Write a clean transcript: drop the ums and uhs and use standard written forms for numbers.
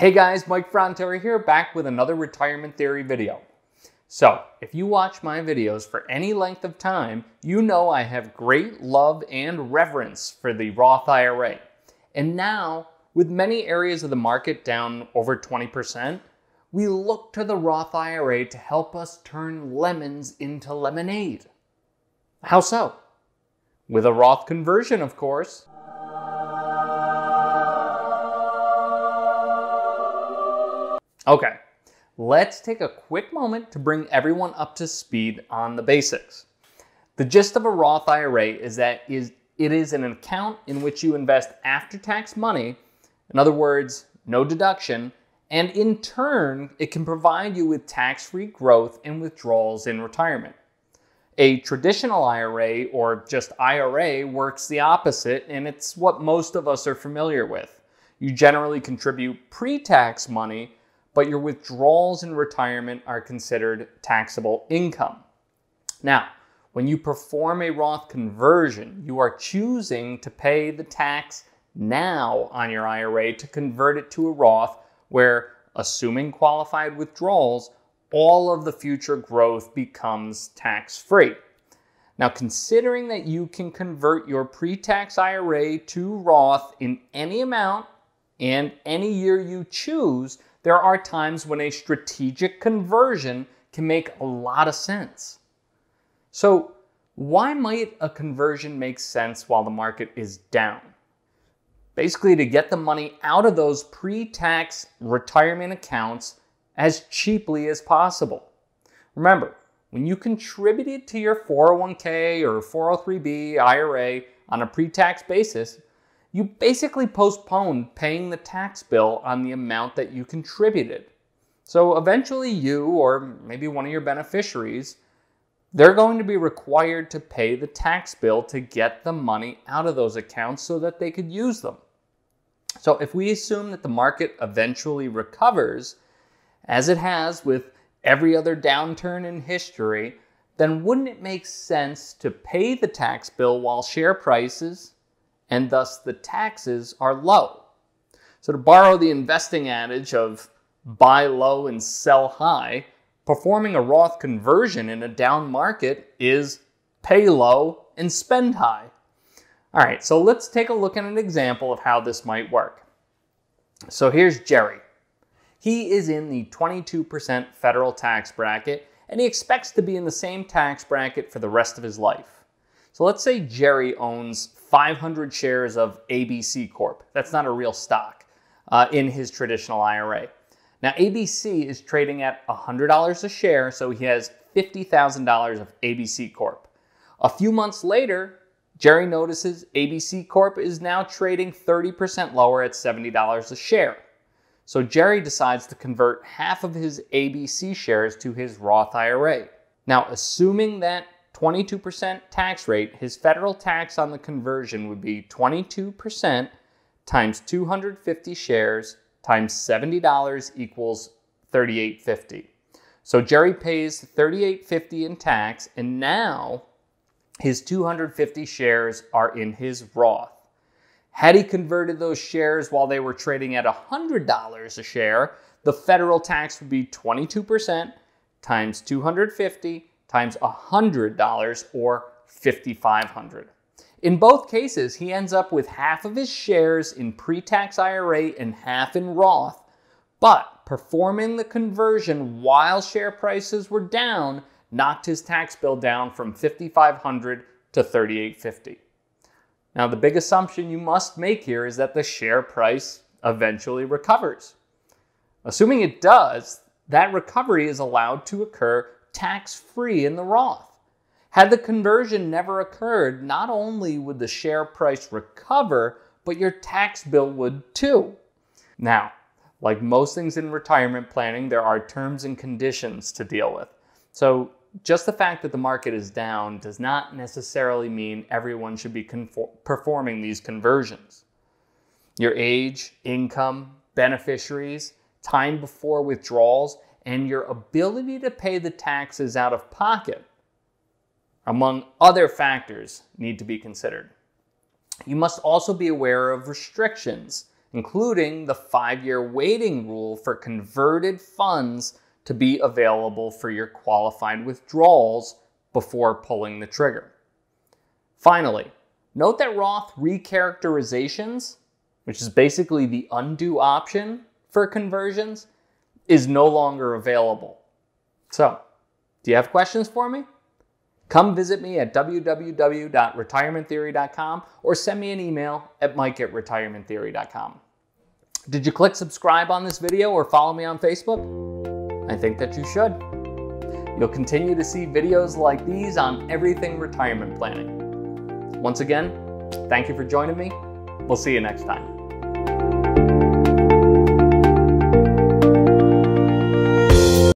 Hey guys, Mike Frontera here, back with another retirement theory video. So, if you watch my videos for any length of time, you know I have great love and reverence for the Roth IRA. And now, with many areas of the market down over 20%, we look to the Roth IRA to help us turn lemons into lemonade. How so? With a Roth conversion, of course. Okay, let's take a quick moment to bring everyone up to speed on the basics. The gist of a Roth IRA is that it is an account in which you invest after-tax money, in other words, no deduction, and in turn, it can provide you with tax-free growth and withdrawals in retirement. A traditional IRA, or just IRA, works the opposite, and it's what most of us are familiar with. You generally contribute pre-tax money, but your withdrawals in retirement are considered taxable income. Now, when you perform a Roth conversion, you are choosing to pay the tax now on your IRA to convert it to a Roth where, assuming qualified withdrawals, all of the future growth becomes tax-free. Now, considering that you can convert your pre-tax IRA to Roth in any amount and any year you choose, there are times when a strategic conversion can make a lot of sense. So, why might a conversion make sense while the market is down? Basically, to get the money out of those pre-tax retirement accounts as cheaply as possible. Remember, when you contributed to your 401k or 403b IRA on a pre-tax basis, you basically postponed paying the tax bill on the amount that you contributed. So eventually you, or maybe one of your beneficiaries, they're going to be required to pay the tax bill to get the money out of those accounts so that they could use them. So if we assume that the market eventually recovers, as it has with every other downturn in history, then wouldn't it make sense to pay the tax bill while share prices and thus the taxes are low? So to borrow the investing adage of buy low and sell high, performing a Roth conversion in a down market is pay low and spend high. All right, so let's take a look at an example of how this might work. So here's Jerry. He is in the 22% federal tax bracket, and he expects to be in the same tax bracket for the rest of his life. So let's say Jerry owns 500 shares of ABC Corp. That's not a real stock in his traditional IRA. Now, ABC is trading at $100 a share, so he has $50,000 of ABC Corp. A few months later, Jerry notices ABC Corp is now trading 30% lower at $70 a share. So Jerry decides to convert half of his ABC shares to his Roth IRA. Now, assuming that 22% tax rate, his federal tax on the conversion would be 22% times 250 shares times $70 equals $38.50. So Jerry pays $38.50 in tax, and now his 250 shares are in his Roth. Had he converted those shares while they were trading at $100 a share, the federal tax would be 22% times 250 times $100, or $5,500. In both cases, he ends up with half of his shares in pre-tax IRA and half in Roth, but performing the conversion while share prices were down knocked his tax bill down from $5,500 to $38.50. Now, the big assumption you must make here is that the share price eventually recovers. Assuming it does, that recovery is allowed to occur tax-free in the Roth. Had the conversion never occurred, not only would the share price recover, but your tax bill would too. Now, like most things in retirement planning, there are terms and conditions to deal with. So just the fact that the market is down does not necessarily mean everyone should be performing these conversions. Your age, income, beneficiaries, time before withdrawals, and your ability to pay the taxes out of pocket, among other factors, need to be considered. You must also be aware of restrictions including the 5-year waiting rule for converted funds to be available for your qualified withdrawals before pulling the trigger. Finally, note that Roth recharacterizations, which is basically the undo option for conversions, is no longer available. So, do you have questions for me? Come visit me at www.retirementtheory.com or send me an email at mike@retirementtheory.com. Did you click subscribe on this video or follow me on Facebook? I think that you should. You'll continue to see videos like these on everything retirement planning. Once again, thank you for joining me. We'll see you next time.